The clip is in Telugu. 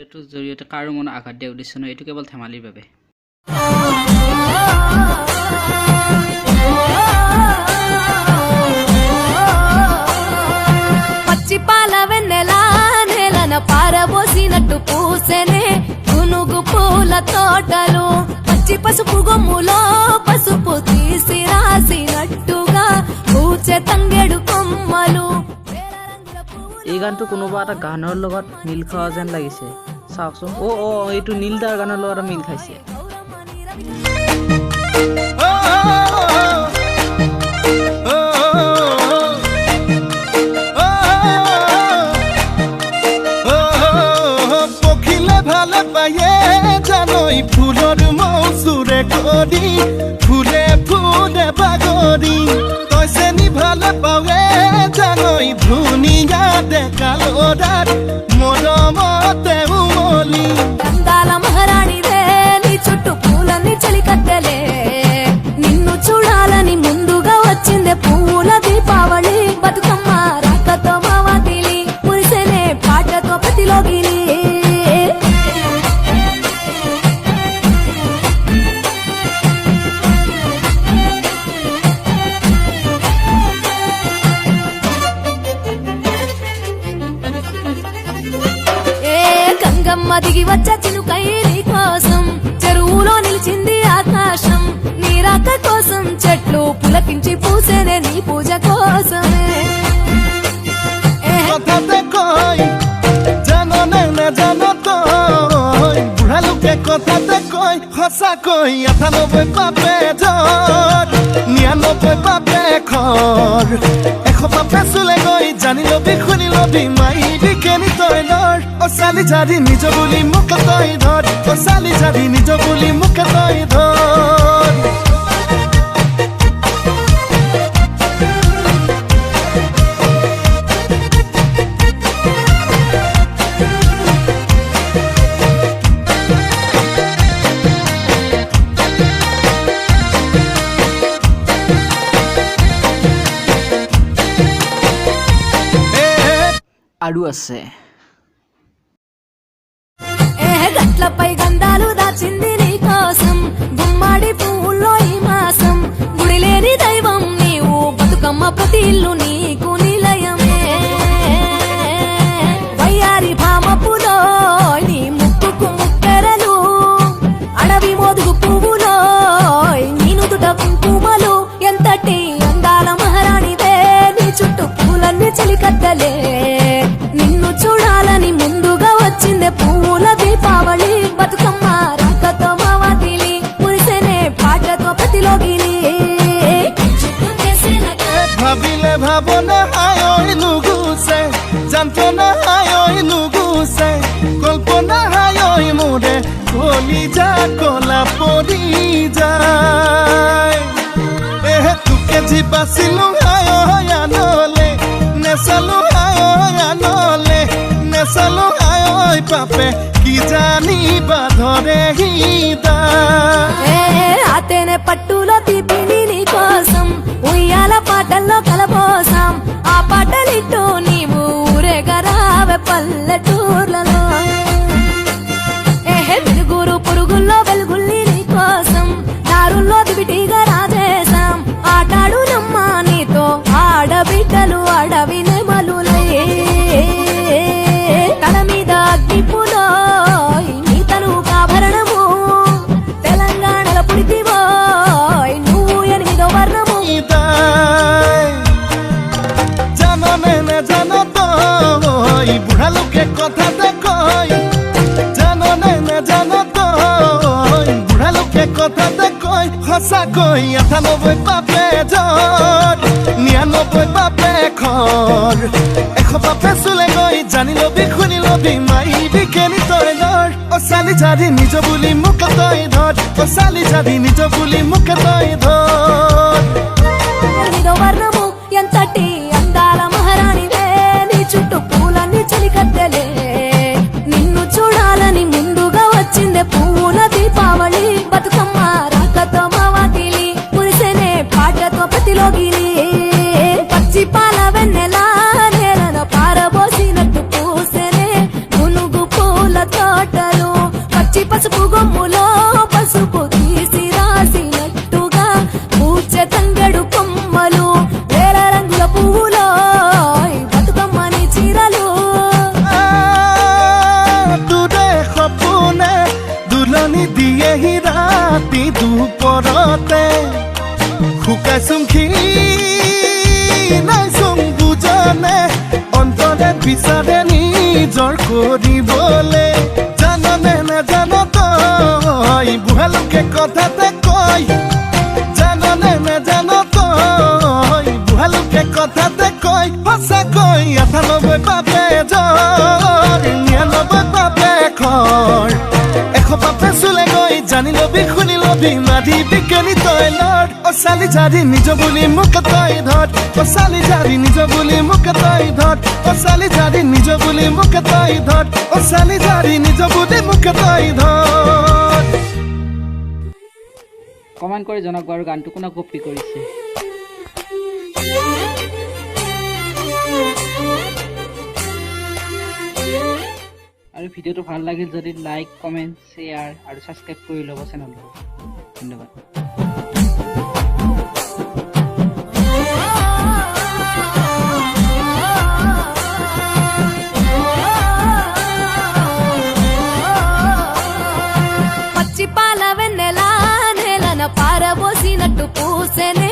জৰিয়তে কাৰো মন আঘাত দিয়া উদ্দেশ্য নহয়, এইটো কেৱল ধেমালিৰ বাবে। పచ్చి పాల వెన్నెల నేలన పారబోసినట్టు పూసెనే గునుగు పూల తోటలు, పచ్చి పసుపు గొమ్ములో పసుపు తీసి రాసినట్టుగా పూచె తంగెడు కొమ్మలు। এই গানটো কোনোবা এটা গানৰ লগত মিল খোৱা যেন লাগিছে, চাওকচোন। এইটো নীল দাৰ গানৰ লগত মিল খাইছে। পখিলে ভালে পায়ে জানই ফুলৰ মৌচুৰে কৰি ফুলে ফুলে বাগৰি, তইছে নি ভালে পাৱে জানই ধুনীয়া ডেকা ল'ৰাৰ মৰমতে উমলি। అందాల మహారాణిదే నీ చుట్టూ పూలన్నీ చలికత్తెలే, నిన్ను చూడాలని ముందుగా వచ్చిందే పూల దీపావళి। బతుకమ్మ రాకతో మావాతిలి మురిసెనే పాటతో ప్రతిలోగిలి। గంగమ్మ దిగి వచ్చే చినుకై నీ కోసం చెరువులో నిలిచింది ఆకాశం, నీ రాక కోసం చెట్లు పులకించి పూసేనే నీ పూజ కోసమే। কথাতে কয় জানো নে নাজানো তই, বুঢ়া লোকে কথাতে কয় সঁচাকৈ ৯৮ পাপে জ্বৰ ৯৯ পাপে খৰ, ১০০ পাপে চুলে গৈ জানি লবি শুনি লবি মাইবি কেনি তই লৰ। অ চালি জাৰি নিজ বুলি মোক তই ধৰ, অ চালি জাৰি নিজ বুলি মোক তই ধৰ। আৰু আছে గట్లపై గంధాలు దాచింది నీ కోసం, గుమ్మాడి పువ్వుల్లో ఈ మాసం, గుడి లేని దైవం నీవు బతుకమ్మ ప్రతి ఇల్లు నీకు నిలయమే। వయ్యారి భామపులో నీ ముక్కుకు ముక్కెరలు, అడవి మోదుగు పువ్వులో నీ నుదుట కుంకుమలు, ఎంతటి అందాల మహారాణివే నీ చుట్టూ పూలన్నీ చలికత్తలే, నిన్ను చూడాలని ముందుగా వచ్చిందే పూల దీపావళి। బతుకమ్మ రాకతో మావాతిలి మురిసెనే పాటతో ప్రతిలోగిలి। ভাবিলে ভাবনা হায় নুগুছে, যন্ত্ৰণা হায় নুগুছে, কল্পনা হায় মোৰে কলিজা কলা পৰি যায়। তোকে যি বাচিলো হায় আনলে, নেচালো হায় আনলে, নেচালো হায় পাপে কি জানিবা ধৰে হৃদা। అతేనే పట్టులో తీపిని నీ కోసం, ఉయ్యాల పాటల్లో కలబోసాం, ఆ పాటలిట్టు నీవు ఊరేగరావే పల్లెటూర్లలో। వెలుగురు పురుగుల్లో వెలుగుల్ని నీ కోసం, దారుల్లో దివిటిగా రాజేశాం, ఆటాడు నమ్మా నీతో ఆడబిడ్డలు అడవి నెమలులే। తల మీద అగ్నిపులో నీ తను ఆభరణము, తెలంగాణలో పుడితివో నువ్వు 8వ వర్ణము। জানো নে নাজানো তই, বুঢ়া লোকে কথাতে কয় জানো নে নাজানো তই, বুঢ়া লোকে কথাতে কয় সঁচাকৈ ৯৮ পাপে জ্বৰ ৯৯ পাপে খৰ, ১০০ পাপে চুলে গৈ জানি লবি শুনি লবি মাইবি কেনি তই লৰ। অ চালি জাৰি নিজ বুলি মোক তই ধৰ, অ চালি জাৰি নিজ বুলি মোক তই ধৰ। 8వ వర్ణము ఎంతటి అందాల మహారాణివే నీ చుట్టూ పూలన్నీ చలికత్తెలే, నిన్ను చూడాలని ముందుగా వచ్చిందే పూల దీపావళి। బతుకమ్మ రాకతో మావాతిలి మురిసెనే పాటతో ప్రతిలోగిలి। పచ్చి పాల వెన్నెల నేలన పారబోసినట్టు పూసెనే గునుగు పూల తోట। গাইচুমখি নাইচুম বুজনে অন্তৰে বিচাৰে নিজৰ কৰিবলে জাননে নাজান তই বুঢ়া লোকে কথাতে কয় জাননে নাজান তই বুঢ়া লোকে কথাতে কয় সঁচাকৈ ৯৮ পাপে জ্বৰ ৯৯ পাপে খৰ ১০০ পাপে চুলে গৈ জানি লবি শুনি লবি মাৰি বিজ্ঞানী তই লড অ চালি জাৰি নিজ বুলি মোক তই ধৰ অ চালি জাৰি নিজ বুলি মোক তই ধৰ অ চালি জাৰি নিজ বুলি মোক তই ধৰ অ চালি জাৰি নিজ বুলি মোক তই ধৰ কমেণ্ট কৰি জনাওক বাৰু গানটো কোনে কপি কৰিছে। আৰু ভিডিঅ'টো ভাল লাগিল যদি লাইক কমেণ্ট শ্বেয়াৰ আৰু ছাবস্ক্ৰাইব কৰি ল'ব চেনেলটো। ধন্যবাদ। పచ్చి పాల వెన్నెల నేలన పారబోసినట్టు పూసెనే